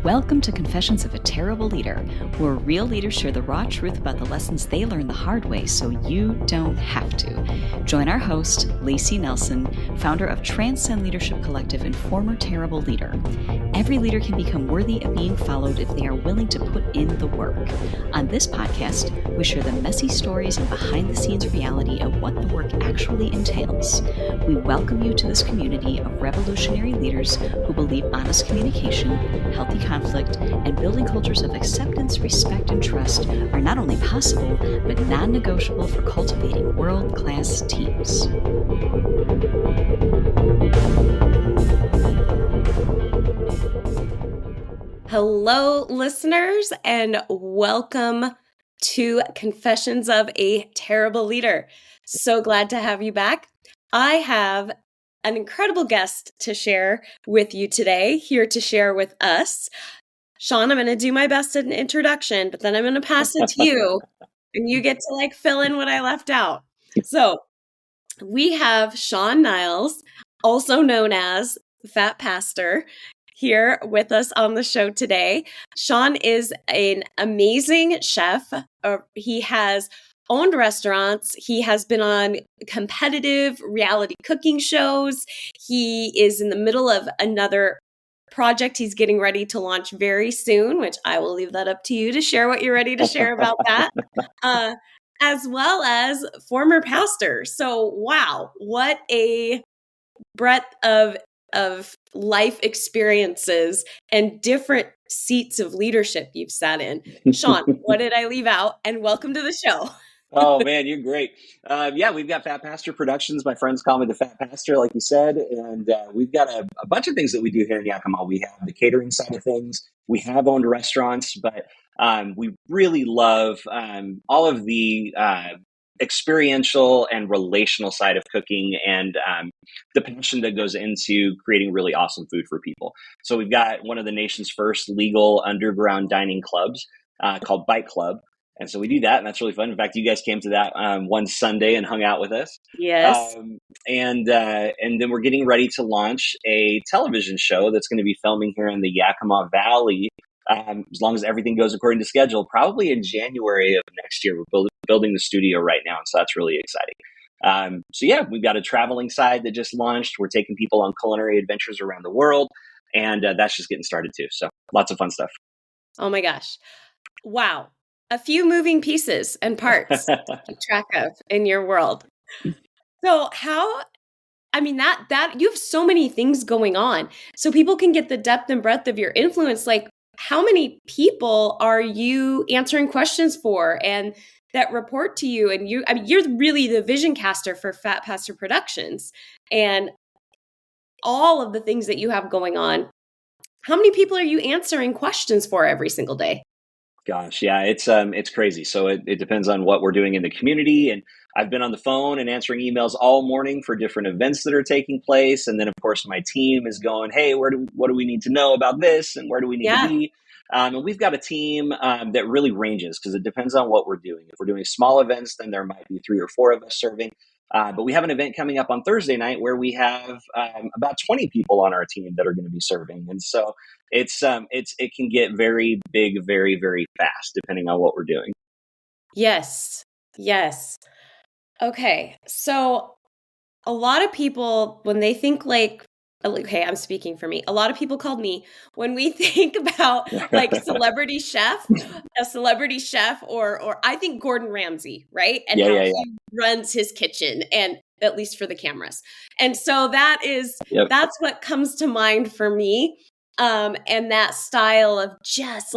Welcome to Confessions of a Terrible Leader, where real leaders share the raw truth about the lessons they learned the hard way so you don't have to. Join our host, Layci Nelson, founder of Transcend Leadership Collective and former terrible leader. Every leader can become worthy of being followed if they are willing to put in the work. On this podcast, we share the messy stories and behind-the-scenes reality of what the work actually entails. We welcome you to this community of revolutionary leaders who believe honest communication, healthy conflict, and building cultures of acceptance, respect, and trust are not only possible, but non-negotiable for cultivating world-class teams. Hello, listeners, and welcome to Confessions of a Terrible Leader. So glad to have you back. I have an incredible guest to share with you today, here to share with us. Shawn, I'm going to do my best at an introduction, but then I'm going to pass it to you, and you get to fill in what I left out. So we have Shawn Niles, also known as Fat Pastor, here with us on the show today. Shawn is an amazing chef. He has owned restaurants. He has been on competitive reality cooking shows. He is in the middle of another project he's getting ready to launch very soon, which I will leave that up to you to share what you're ready to share about that, as well as former pastor. So, wow, what a breadth of life experiences and different seats of leadership you've sat in. Shawn, what did I leave out? And welcome to the show. Oh man, you're great. Yeah, we've got Fat Pastor Productions. My friends call me the Fat Pastor, like you said, and we've got a bunch of things that we do here in Yakima. We have the catering side of things. We have owned restaurants, but we really love all of the experiential and relational side of cooking and the passion that goes into creating really awesome food for people. So we've got one of the nation's first legal underground dining clubs called Bike Club. And so we do that, and that's really fun. In fact, you guys came to that one Sunday and hung out with us. Yes. And then we're getting ready to launch a television show that's going to be filming here in the Yakima Valley, as long as everything goes according to schedule, probably in January of next year. We're building the studio right now, and so that's really exciting. So yeah, we've got a traveling side that just launched. We're taking people on culinary adventures around the world, and that's just getting started too. So lots of fun stuff. Oh my gosh. Wow. A few moving pieces and parts to keep track of in your world. So that you have so many things going on. So people can get the depth and breadth of your influence. Like, how many people are you answering questions for and that report to you? And you're really the vision caster for Fat Pastor Productions and all of the things that you have going on. How many people are you answering questions for every single day? Gosh, yeah, it's crazy. So it depends on what we're doing in the community. And I've been on the phone and answering emails all morning for different events that are taking place. And then, of course, my team is going, hey, what do we need to know about this? And where do we need to be? And we've got a team that really ranges because it depends on what we're doing. If we're doing small events, then there might be 3 or 4 of us serving. But we have an event coming up on Thursday night where we have about 20 people on our team that are going to be serving. And so it can get very big, very, very fast, depending on what we're doing. Yes. Okay. So a lot of people, when they think okay, I'm speaking for me. A lot of people called me when we think about celebrity chef, a celebrity chef, or I think Gordon Ramsay, right? And how he runs his kitchen, and at least for the cameras. And so that's what comes to mind for me. And that style of just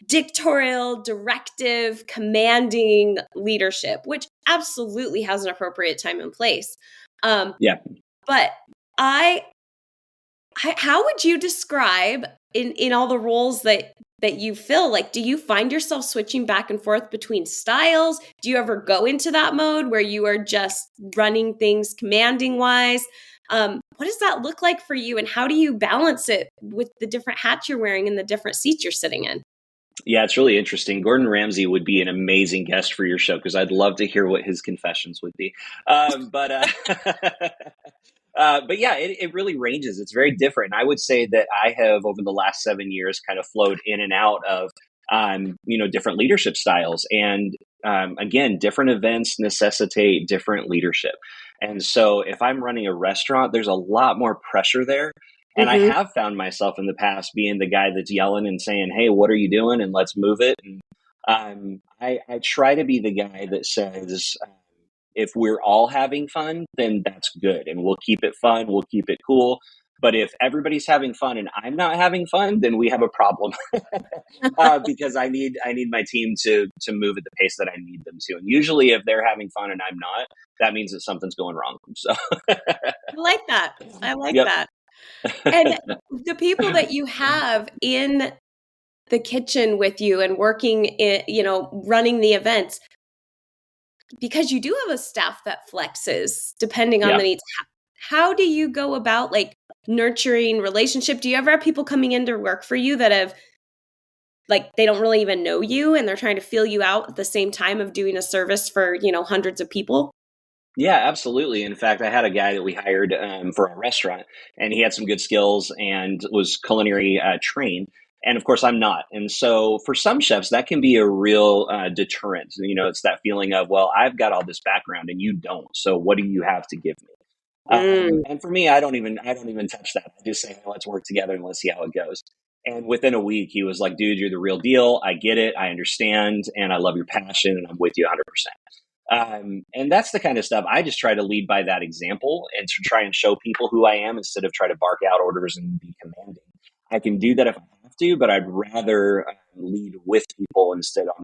dictatorial, directive, commanding leadership, which absolutely has an appropriate time and place. But how would you describe in all the roles that you fill? Do you find yourself switching back and forth between styles? Do you ever go into that mode where you are just running things commanding wise? What does that look like for you? And how do you balance it with the different hats you're wearing and the different seats you're sitting in? Yeah, it's really interesting. Gordon Ramsay would be an amazing guest for your show because I'd love to hear what his confessions would be. But yeah, it really ranges. It's very different. I would say that I have over the last 7 years kind of flowed in and out of, different leadership styles. And again, different events necessitate different leadership. And so if I'm running a restaurant, there's a lot more pressure there. And I Mm-hmm. have found myself in the past being the guy that's yelling and saying, "Hey, what are you doing? And let's move it." And I try to be the guy that says, if we're all having fun, then that's good. And we'll keep it fun. We'll keep it cool. But if everybody's having fun and I'm not having fun, then we have a problem. Because I need my team to move at the pace that I need them to. And usually, if they're having fun and I'm not, that means that something's going wrong. So, I like that. I like yep. that. And the people that you have in the kitchen with you and working in, running the events, because you do have a staff that flexes depending on Yeah. the needs. How do you go about like nurturing relationship? Do you ever have people coming in to work for you that have like they don't really even know you and they're trying to feel you out at the same time of doing a service for, hundreds of people? Yeah, absolutely. In fact, I had a guy that we hired for our restaurant, and he had some good skills and was culinary trained. And of course, I'm not. And so, for some chefs, that can be a real deterrent. It's that feeling of, well, I've got all this background and you don't. So, what do you have to give me? Mm, And for me, I don't even touch that. I just say, hey, let's work together and let's see how it goes. And within a week, he was like, dude, you're the real deal. I get it. I understand. And I love your passion. And I'm with you 100%. And that's the kind of stuff I just try to lead by that example and to try and show people who I am instead of try to bark out orders and be commanding. I can do that if I have to, but I'd rather lead with people instead of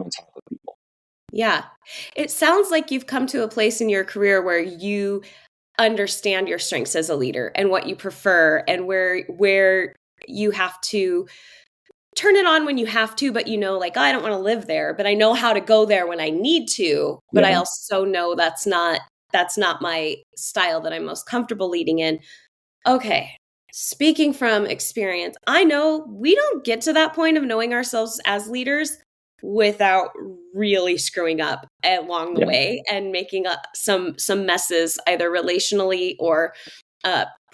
on top of people. yeah. It sounds like you've come to a place in your career where you understand your strengths as a leader and what you prefer and where you have to turn it on when you have to, but like, "Oh, I don't want to live there, but I know how to go there when I need to, but I Yeah. also know that's not my style that I'm most comfortable leading in." Okay. Speaking from experience, I know we don't get to that point of knowing ourselves as leaders without really screwing up along the Yeah. way and making some messes either relationally or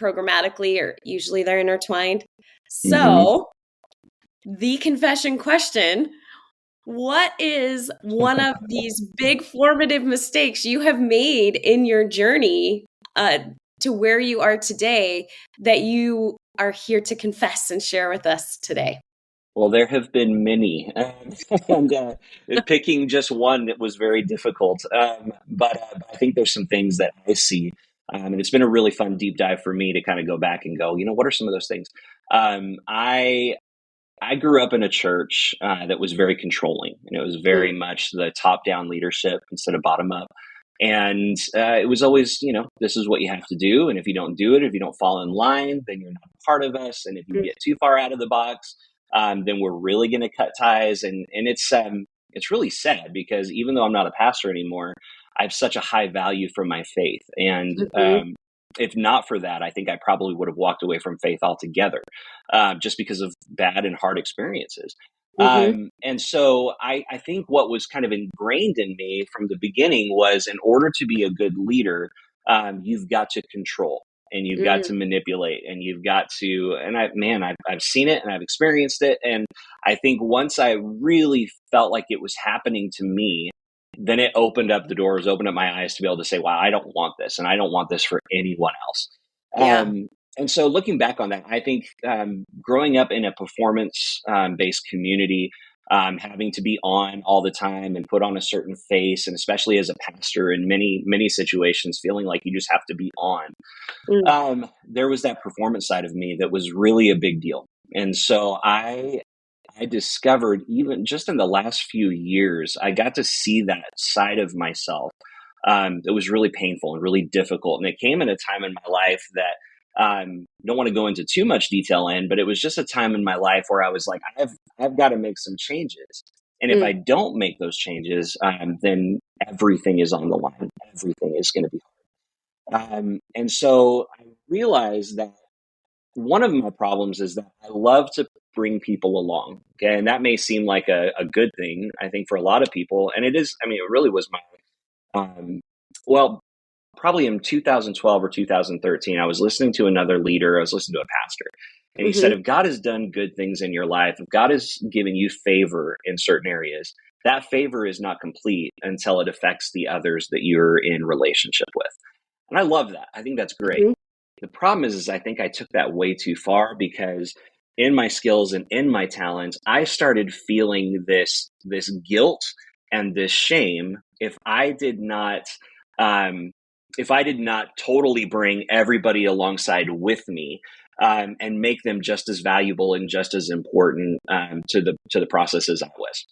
programmatically, or usually they're intertwined. Hmm. So, the confession question: what is one of these big formative mistakes you have made in your journey uh, to where you are today that you are here to confess and share with us today? Well, there have been many, and picking just one that was very difficult. But I think there's some things that I see, and it's been a really fun deep dive for me to kind of go back and go, what are some of those things? I grew up in a church that was very controlling, and it was very Mm, much the top down leadership instead of bottom up. And it was always, this is what you have to do. And if you don't do it, if you don't fall in line, then you're not a part of us. And if you mm, get too far out of the box, then we're really going to cut ties. And it's really sad because even though I'm not a pastor anymore, I have such a high value for my faith. And mhm, if not for that, I think I probably would have walked away from faith altogether, just because of bad and hard experiences. mhm, And so I think what was kind of ingrained in me from the beginning was, in order to be a good leader, you've got to control and you've got mm, to manipulate and you've got to, and I've seen it and I've experienced it. And I think once I really felt like it was happening to me, then it opened up the doors, opened up my eyes to be able to say, wow, I don't want this. And I don't want this for anyone else. yeah. And so looking back on that, I think growing up in a performance based community, having to be on all the time and put on a certain face, and especially as a pastor in many, many situations, feeling like you just have to be on, Mm, there was that performance side of me that was really a big deal. And so I discovered, even just in the last few years, I got to see that side of myself. It was really painful and really difficult. And it came at a time in my life that don't want to go into too much detail in, but it was just a time in my life where I was like, I've got to make some changes. And if I mm, don't make those changes, then everything is on the line. Everything is going to be hard. And so I realized that one of my problems is that I love to bring people along. Okay. And that may seem like a good thing, I think, for a lot of people. And it is, I mean, it really was my, well, probably in 2012 or 2013, I was listening to another leader. I was listening to a pastor. And he said, if God has done good things in your life, if God has given you favor in certain areas, that favor is not complete until it affects the others that you're in relationship with. And I love that. I think that's great. The problem is I think I took that way too far, because in my skills and in my talents, I started feeling this guilt and this shame um, if I did not totally bring everybody alongside with me, and make them just as valuable and just as important, to the process as I was.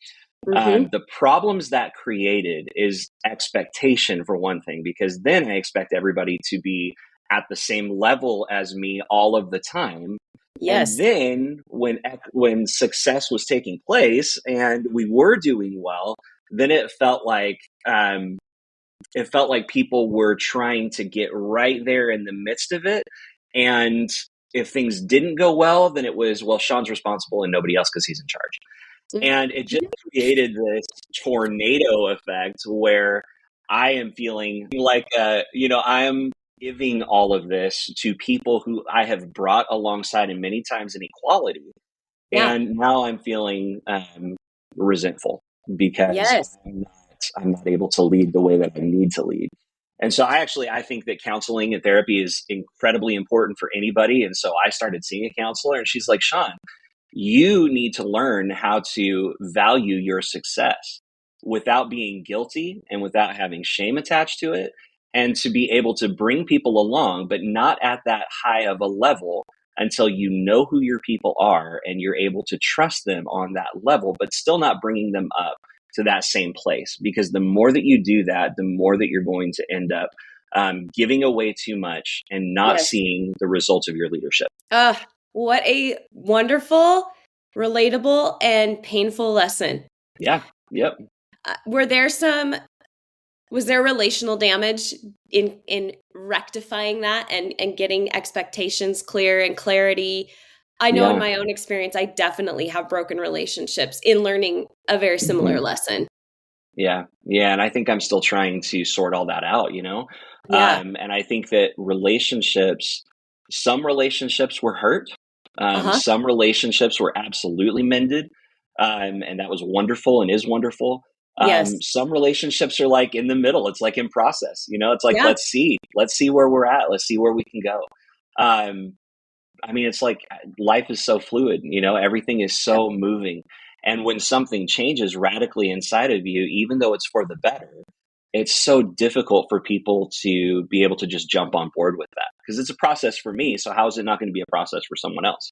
The problems that created is expectation, for one thing, because then I expect everybody to be at the same level as me all of the time. Yes. And then when success was taking place and we were doing well, then it felt like people were trying to get right there in the midst of it. And if things didn't go well, then it was, well, Shawn's responsible and nobody else because he's in charge. And it just created this tornado effect where I am feeling like, I am giving all of this to people who I have brought alongside in many times in equality. Yeah. And now I'm feeling resentful because Yes. I'm not able to lead the way that I need to lead. And so I think that counseling and therapy is incredibly important for anybody. And so I started seeing a counselor, and she's like, Shawn, you need to learn how to value your success without being guilty and without having shame attached to it, and to be able to bring people along, but not at that high of a level until you know who your people are and you're able to trust them on that level, but still not bringing them up to that same place. Because the more that you do that, the more that you're going to end up giving away too much and not Yes. seeing the results of your leadership. What a wonderful, relatable, and painful lesson. Yeah. Yep. Was there relational damage in rectifying that and getting expectations clear and clarity? I know in my own experience, I definitely have broken relationships in learning a very similar lesson. Yeah. Yeah. And I think I'm still trying to sort all that out, Yeah. And I think that some relationships were hurt. Some relationships were absolutely mended. And that was wonderful and is wonderful. Yes. Some relationships are like in the middle. It's like in process, it's like, Yeah. let's see where we're at. Let's see where we can go. It's like life is so fluid, everything is so moving. And when something changes radically inside of you, even though it's for the better, it's so difficult for people to be able to just jump on board with that, because it's a process for me. So how is it not going to be a process for someone else?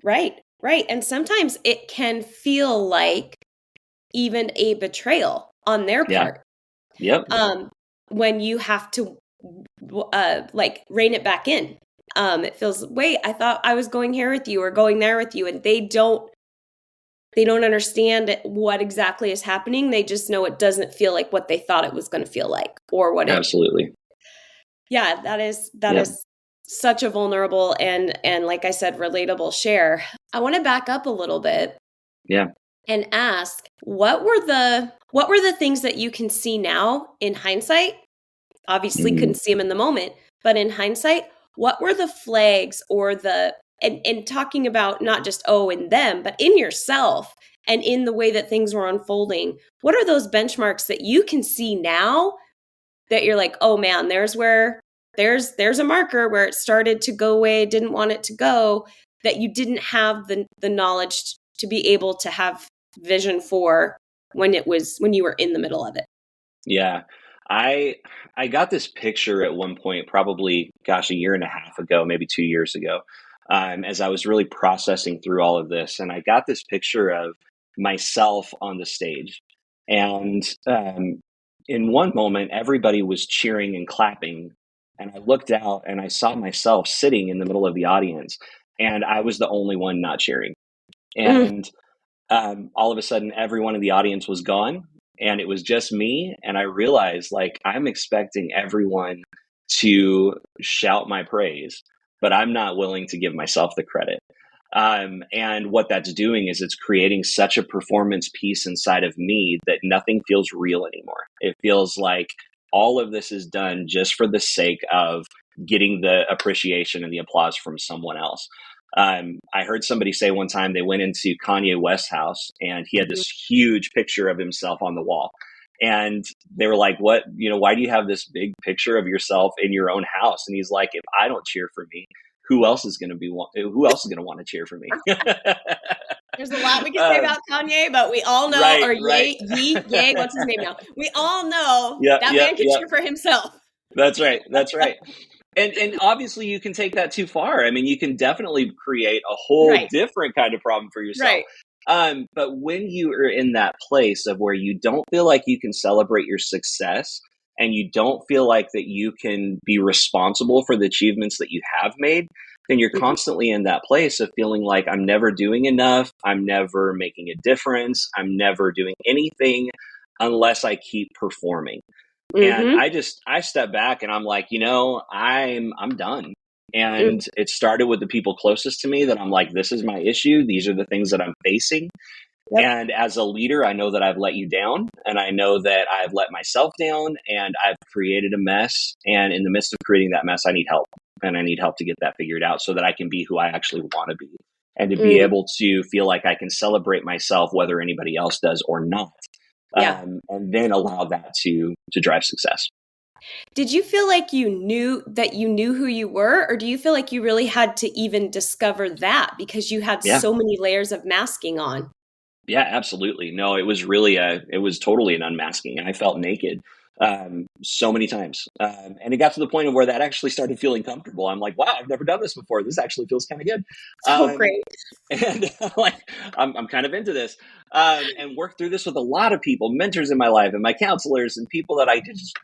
Right. Right. And sometimes it can feel like even a betrayal on their part. Yep. When you have to rein it back in. It feels, wait, I thought I was going here with you or going there with you, and they don't understand what exactly is happening. They just know it doesn't feel like what they thought it was going to feel like, or what Absolutely. That is such a vulnerable and like I said, relatable share. I want to back up a little bit. Yeah. And ask, what were the things that you can see now in hindsight? Obviously couldn't see them in the moment, but in hindsight, what were the flags or and talking about not just in them, but in yourself and in the way that things were unfolding? What are those benchmarks that you can see now that you're like, oh man, there's a marker where it started to go away, didn't want it to go, that you didn't have the knowledge to be able to have vision for when you were in the middle of it? Yeah. I got this picture at one point, probably, a year and a half ago, maybe 2 years ago, as I was really processing through all of this. And I got this picture of myself on the stage. And in one moment, everybody was cheering and clapping. And I looked out and I saw myself sitting in the middle of the audience. And I was the only one not cheering. And all of a sudden, everyone in the audience was gone. And it was just me. And I realized, like, I'm expecting everyone to shout my praise, but I'm not willing to give myself the credit. And what that's doing is it's creating such a performance piece inside of me that nothing feels real anymore. It feels like all of this is done just for the sake of getting the appreciation and the applause from someone else. I heard somebody say one time they went into Kanye West's house and he had this huge picture of himself on the wall. And they were like, what, why do you have this big picture of yourself in your own house? And he's like, if I don't cheer for me, who else is going to want to cheer for me? There's a lot we can say about Kanye, but we all know, right. Ye, what's his name now? We all know man can cheer for himself. That's right. And obviously you can take that too far. I mean, you can definitely create a whole different kind of problem for yourself. But when you are in that place of where you don't feel like you can celebrate your success and you don't feel like that you can be responsible for the achievements that you have made, then you're constantly in that place of feeling like I'm never doing enough. I'm never making a difference. I'm never doing anything unless I keep performing. And I step back and I'm like, I'm done. And it started with the people closest to me that I'm like, this is my issue. These are the things that I'm facing. And as a leader, I know that I've let you down, and I know that I've let myself down, and I've created a mess. And in the midst of creating that mess, I need help, and I need help to get that figured out so that I can be who I actually want to be, and to be able to feel like I can celebrate myself, whether anybody else does or not. And then allow that to drive success. Did you feel like you knew who you were, or do you feel like you really had to even discover that because you had so many layers of masking on? Yeah, absolutely. No, it was really it was totally an unmasking. I felt naked so many times. And it got to the point of where that actually started feeling comfortable. I'm like, wow, I've never done this before. This actually feels kind of good. So great. And I'm kind of into this, and worked through this with a lot of people, mentors in my life and my counselors and people that I just,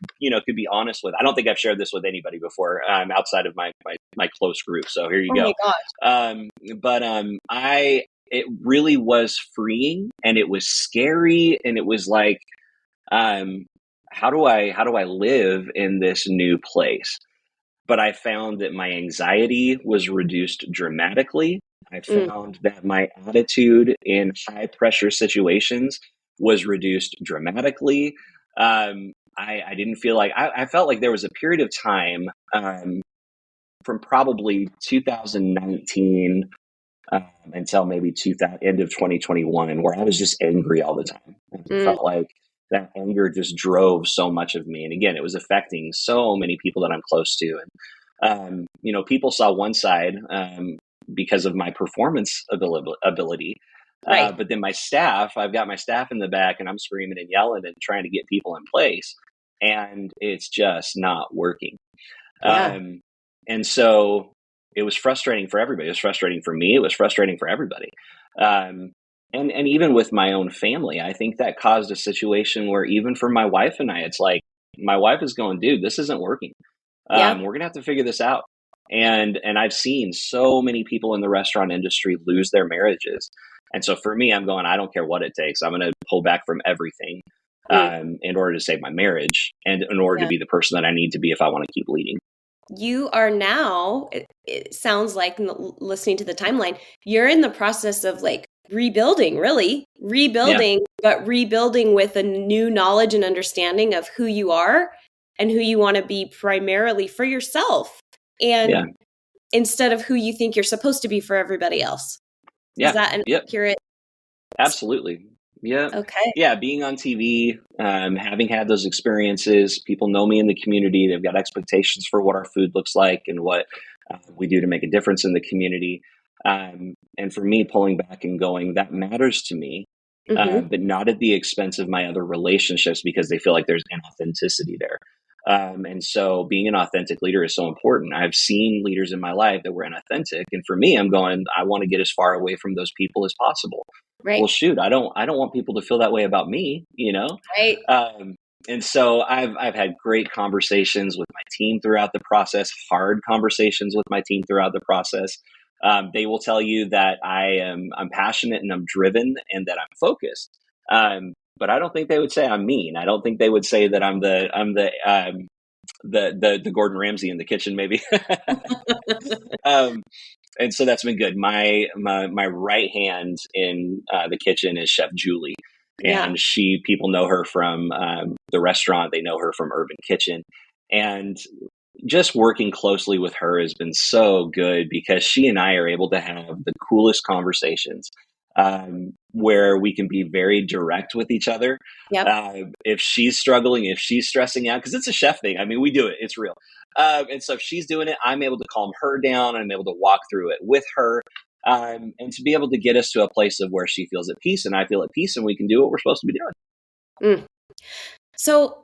could be honest with. I don't think I've shared this with anybody before, outside of my close group. So here you go. My gosh. It really was freeing, and it was scary, and it was like, how do I live in this new place? But I found that my anxiety was reduced dramatically. I found that my attitude in high pressure situations was reduced dramatically. I didn't feel like I felt like there was a period of time from probably 2019 until maybe end of 2021, where I was just angry all the time. I felt like that anger just drove so much of me. And again, it was affecting so many people that I'm close to. And, people saw one side because of my performance ability. But then I've got my staff in the back, and I'm screaming and yelling and trying to get people in place. And it's just not working. And so it was frustrating for everybody. It was frustrating for me. It was frustrating for everybody. And even with my own family, I think that caused a situation where even for my wife and I, it's like, my wife is going, dude, this isn't working. We're going to have to figure this out. And I've seen so many people in the restaurant industry lose their marriages. And so for me, I'm going, I don't care what it takes. I'm going to pull back from everything in order to save my marriage and in order to be the person that I need to be if I want to keep leading. You are now, it sounds like, listening to the timeline, you're in the process of like rebuilding, but rebuilding with a new knowledge and understanding of who you are and who you want to be primarily for yourself, and instead of who you think you're supposed to be for everybody else. Is that an accurate? Absolutely. Yeah. Okay. Yeah. Being on TV, having had those experiences, people know me in the community. They've got expectations for what our food looks like and what we do to make a difference in the community. And for me, pulling back and going, that matters to me, but not at the expense of my other relationships, because they feel like there's inauthenticity there. And so being an authentic leader is so important. I've seen leaders in my life that were inauthentic. And for me, I'm going, I want to get as far away from those people as possible. Well, shoot, I don't want people to feel that way about me, Right. And so I've had great conversations with my team throughout the process, hard conversations with my team throughout the process. They will tell you that I'm passionate and I'm driven and that I'm focused. But I don't think they would say I'm mean. I don't think they would say that I'm the Gordon Ramsay in the kitchen, maybe. And so that's been good. My right hand in the kitchen is Chef Julie, Yeah. And people know her from the restaurant. They know her from Urban Kitchen. And just working closely with her has been so good because she and I are able to have the coolest conversations where we can be very direct with each other. Yep. If she's struggling, if she's stressing out, because it's a chef thing. I mean, we do it, it's real. And so if she's doing it, I'm able to calm her down. I'm able to walk through it with her. And to be able to get us to a place of where she feels at peace and I feel at peace and we can do what we're supposed to be doing. Mm. So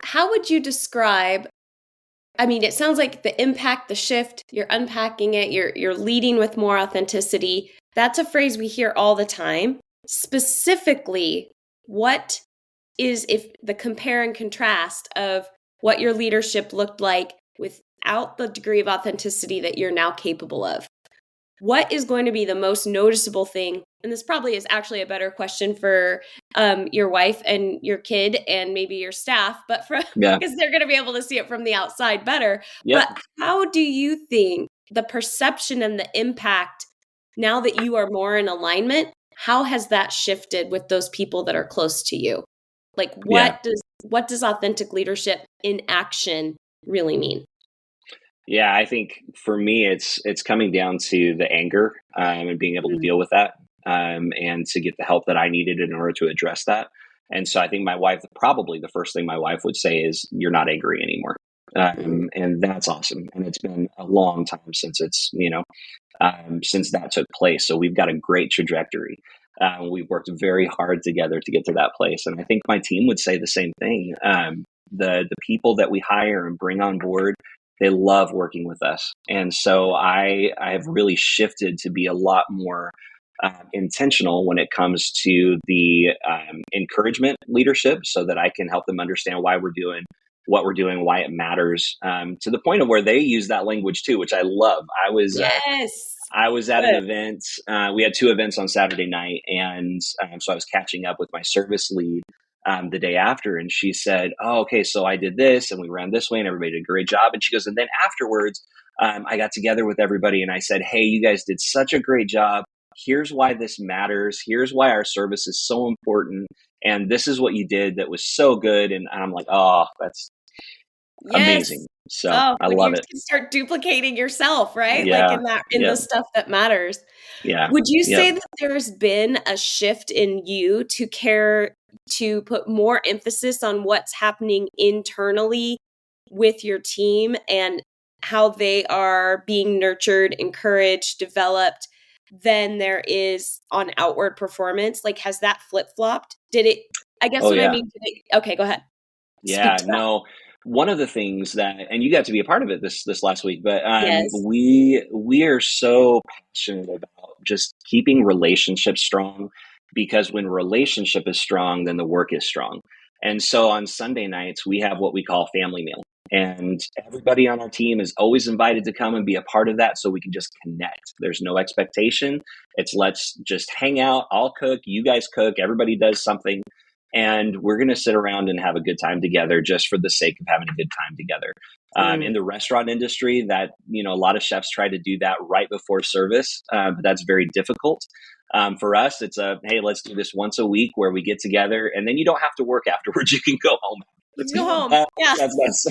how would you describe, I mean, it sounds like the impact, the shift, you're unpacking it, you're leading with more authenticity. That's a phrase we hear all the time. Specifically, what is if the compare and contrast of what your leadership looked like without the degree of authenticity that you're now capable of? What is going to be the most noticeable thing? And this probably is actually a better question for your wife and your kid and maybe your staff, but because they're going to be able to see it from the outside better. Yep. But how do you think the perception and the impact, now that you are more in alignment, how has that shifted with those people that are close to you? Like what does authentic leadership in action really mean? Yeah, I think for me, it's coming down to the anger and being able to deal with that and to get the help that I needed in order to address that. And so I think my wife, probably the first thing my wife would say is, "You're not angry anymore," and that's awesome. And it's been a long time since since that took place. So we've got a great trajectory. We've worked very hard together to get to that place, and I think my team would say the same thing. The people that we hire and bring on board, they love working with us. And so I have really shifted to be a lot more intentional when it comes to the encouragement leadership so that I can help them understand why we're doing what we're doing, why it matters, to the point of where they use that language too, which I love. Yes. I was at an Good. event. We had two events on Saturday night, and so I was catching up with my service lead the day after, and she said, "Oh, okay, so I did this, and we ran this way, and everybody did a great job." And she goes, "And then afterwards, I got together with everybody, and I said, 'Hey, you guys did such a great job. Here's why this matters. Here's why our service is so important, and this is what you did that was so good.'" And I'm like, "Oh, that's Yes. amazing." So Oh, I when love you it. can start duplicating yourself, right? Like Yeah. in the Yep. stuff that matters. Yeah. Would you Yep. say that there's been a shift in you to care to put more emphasis on what's happening internally with your team and how they are being nurtured, encouraged, developed than there is on outward performance? Like, has that flip-flopped? Did it, I guess Oh what I yeah. mean, okay, go ahead. Speak Yeah, to that. no. One of the things that, and you got to be a part of it this last week, but Yes. we are so passionate about just keeping relationships strong because when relationship is strong, then the work is strong. And so on Sunday nights, we have what we call family meal. And everybody on our team is always invited to come and be a part of that so we can just connect. There's no expectation. It's let's just hang out. I'll cook, you guys cook, everybody does something and we're going to sit around and have a good time together just for the sake of having a good time together. In the restaurant industry, that a lot of chefs try to do that right before service, but that's very difficult. For us, it's hey, let's do this once a week where we get together, and then you don't have to work afterwards. You can go home. You can go home. Yeah. That's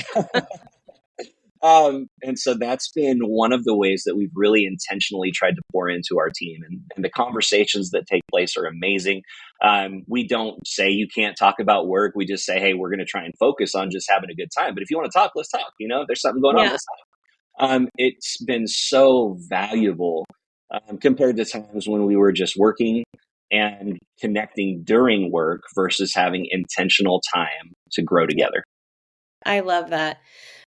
and so that's been one of the ways that we've really intentionally tried to pour into our team. And the conversations that take place are amazing. We don't say you can't talk about work. We just say, hey, we're going to try and focus on just having a good time. But if you want to talk, let's talk. There's something going on. Yeah. Let's talk. It's been so valuable compared to times when we were just working and connecting during work versus having intentional time to grow together. I love that.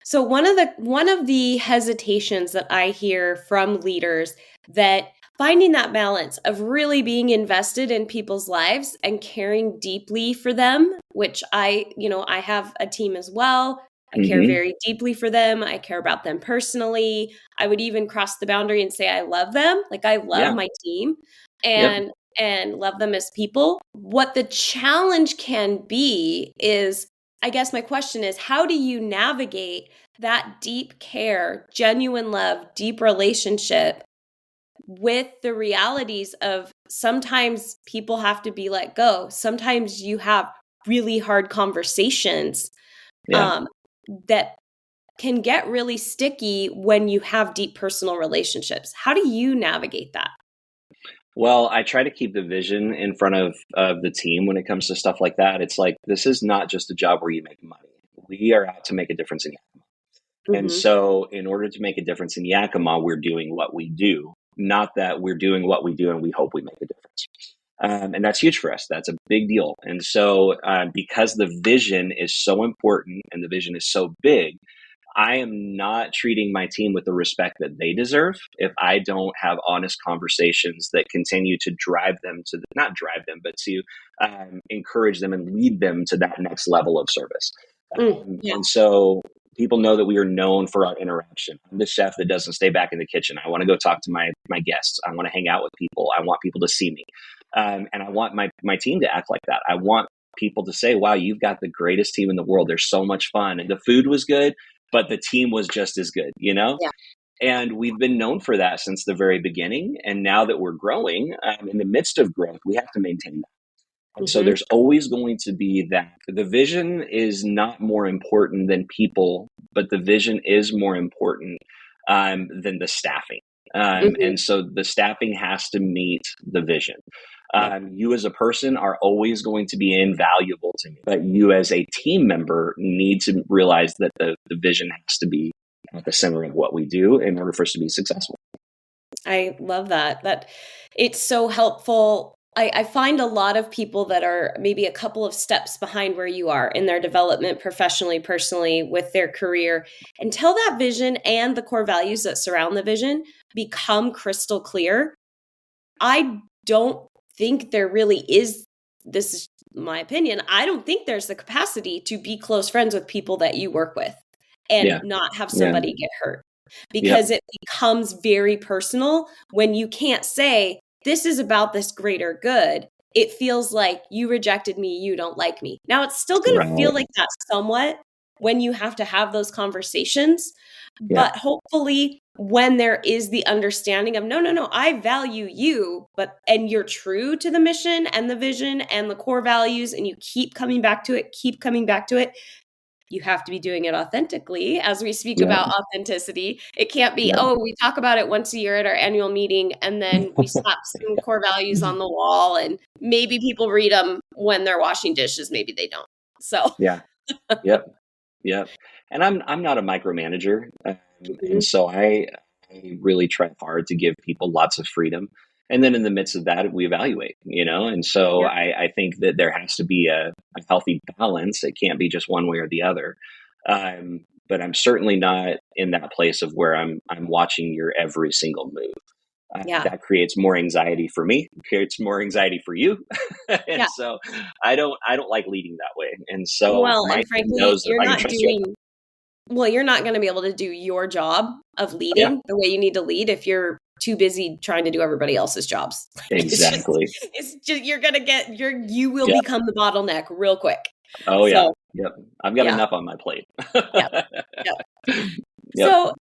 So one of the hesitations that I hear from leaders, that finding that balance of really being invested in people's lives and caring deeply for them, which I have a team as well. I care Mm-hmm. very deeply for them. I care about them personally. I would even cross the boundary and say I love them. Like I love Yeah. my team Yep. and love them as people. What the challenge can be is, I guess my question is, how do you navigate that deep care, genuine love, deep relationship with the realities of sometimes people have to be let go. Sometimes you have really hard conversations that can get really sticky when you have deep personal relationships. How do you navigate that? Well, I try to keep the vision in front of the team when it comes to stuff like that. It's like, this is not just a job where you make money. We are out to make a difference in Yakima. And so in order to make a difference in Yakima, we're doing what we do, not that we're doing what we do and we hope we make a difference. And that's huge for us. That's a big deal. And so because the vision is so important and the vision is so big, I am not treating my team with the respect that they deserve if I don't have honest conversations that continue to drive them to, not drive them, but to encourage them and lead them to that next level of service. And so people know that we are known for our interaction. I'm the chef that doesn't stay back in the kitchen. I want to go talk to my guests. I want to hang out with people. I want people to see me. And I want my team to act like that. I want people to say, wow, you've got the greatest team in the world. They're so much fun. And the food was good, but the team was just as good, you know? Yeah. And we've been known for that since the very beginning. And now that we're growing, in the midst of growth, we have to maintain that. And so there's always going to be that. The vision is not more important than people, but the vision is more important than the staffing. And so the staffing has to meet the vision. You as a person are always going to be invaluable to me, but you as a team member need to realize that the vision has to be at the center of what we do in order for us to be successful. I love that. That it's so helpful. I find a lot of people that are maybe a couple of steps behind where you are in their development professionally, personally, with their career, until that vision and the core values that surround the vision become crystal clear. I don't think there really is, this is my opinion, I don't think there's the capacity to be close friends with people that you work with and not have somebody get hurt. Because it becomes very personal when you can't say, this is about this greater good. It feels like you rejected me, you don't like me. Now, it's still going to feel like that somewhat when you have to have those conversations. But hopefully, when there is the understanding of, no, I value you, and you're true to the mission and the vision and the core values, and you keep coming back to it, you have to be doing it authentically. As we speak about authenticity, it can't be, we talk about it once a year at our annual meeting, and then we slap some core values on the wall, and maybe people read them when they're washing dishes. Maybe they don't. So Yep. And I'm not a micromanager. And so I really try hard to give people lots of freedom. And then in the midst of that, we evaluate, and so I think that there has to be a healthy balance. It can't be just one way or the other. But I'm certainly not in that place of where I'm watching your every single move. That creates more anxiety for me, creates more anxiety for you. And so I don't like leading that way. And so my and team frankly, knows that I can trust you. You're not going to be able to do your job of leading the way you need to lead if you're too busy trying to do everybody else's jobs. Exactly. It's just you're going to you will become the bottleneck real quick. Oh, yeah. Yep. I've got enough on my plate. Yep. So,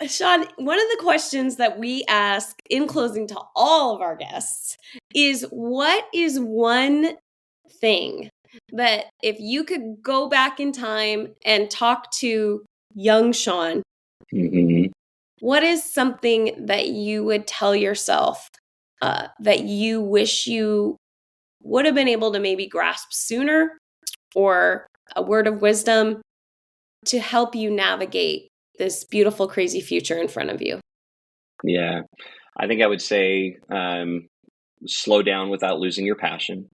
Shawn, one of the questions that we ask in closing to all of our guests is, what is one thing that if you could go back in time and talk to young Shawn, what is something that you would tell yourself that you wish you would have been able to maybe grasp sooner, or a word of wisdom to help you navigate this beautiful, crazy future in front of you? Yeah, I think I would say slow down without losing your passion.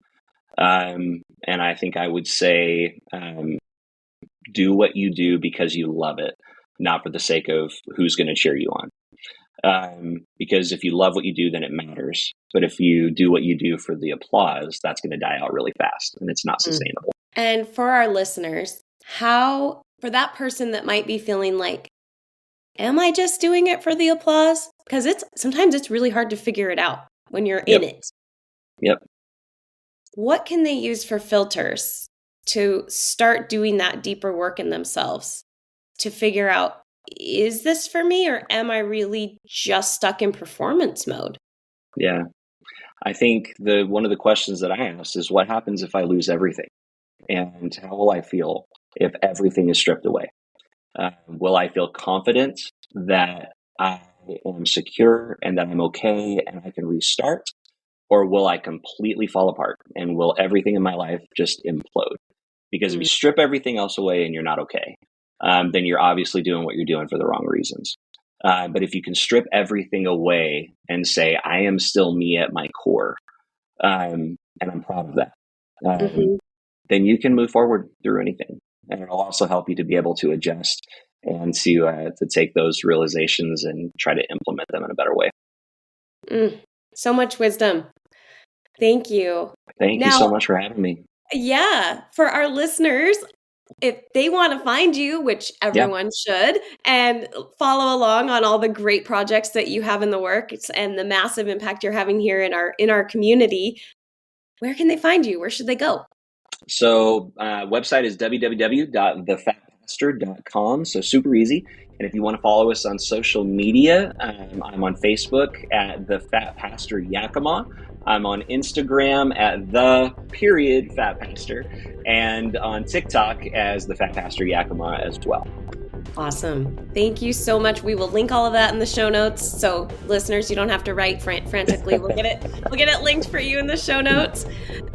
And I think I would say do what you do because you love it, not for the sake of who's going to cheer you on. Because if you love what you do, then it matters. But if you do what you do for the applause, that's going to die out really fast, and it's not sustainable. And for our listeners, for that person that might be feeling like, am I just doing it for the applause? Because sometimes it's really hard to figure it out when you're in it. Yep. What can they use for filters to start doing that deeper work in themselves to figure out, is this for me, or am I really just stuck in performance mode? Yeah. I think one of the questions that I ask is, what happens if I lose everything? And how will I feel if everything is stripped away? Will I feel confident that I am secure and that I'm okay and I can restart? Or will I completely fall apart and will everything in my life just implode? Because if you strip everything else away and you're not okay, then you're obviously doing what you're doing for the wrong reasons. But if you can strip everything away and say, I am still me at my core, and I'm proud of that, then you can move forward through anything. And it'll also help you to be able to adjust and to take those realizations and try to implement them in a better way. So much wisdom. Thank you. Thank you so much for having me. Yeah. For our listeners, if they want to find you, which everyone should, and follow along on all the great projects that you have in the works and the massive impact you're having here in our community, where can they find you? Where should they go? So website is www.thefatpastor.com. So super easy. And if you want to follow us on social media, I'm on Facebook at The Fat Pastor Yakima. I'm on Instagram at @Fat Pastor, and on TikTok as The Fat Pastor Yakima as well. Awesome. Thank you so much. We will link all of that in the show notes. So listeners, you don't have to write frantically. We'll get it linked for you in the show notes.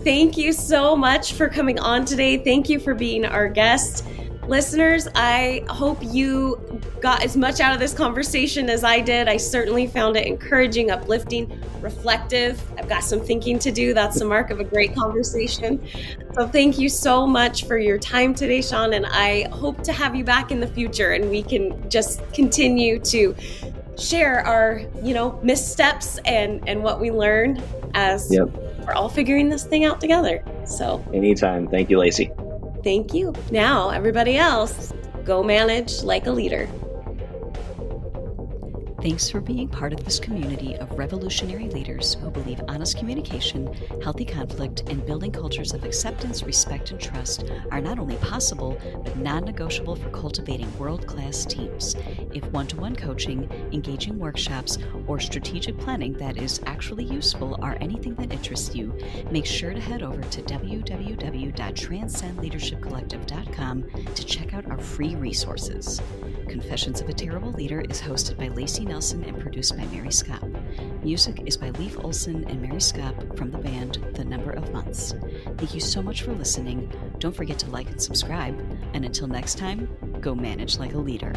Thank you so much for coming on today. Thank you for being our guest. Listeners, I hope you got as much out of this conversation as I did. I certainly found it encouraging, uplifting, reflective. I've got some thinking to do. That's the mark of a great conversation. So thank you so much for your time today, Shawn, and I hope to have you back in the future and we can just continue to share our, missteps and what we learned as we're all figuring this thing out together. So anytime. Thank you, Layci. Thank you. Now, everybody else, go manage like a leader. Thanks for being part of this community of revolutionary leaders who believe honest communication, healthy conflict, and building cultures of acceptance, respect, and trust are not only possible, but non-negotiable for cultivating world-class teams. If one-to-one coaching, engaging workshops, or strategic planning that is actually useful are anything that interests you, make sure to head over to www.transcendleadershipcollective.com to check out our free resources. Confessions of a Terrible Leader is hosted by Layci Nelson and produced by Mary Scott. Music is by Leif Olson and Mary Scott from the band The Number of Months. Thank you so much for listening. Don't forget to like and subscribe. And until next time, go manage like a leader.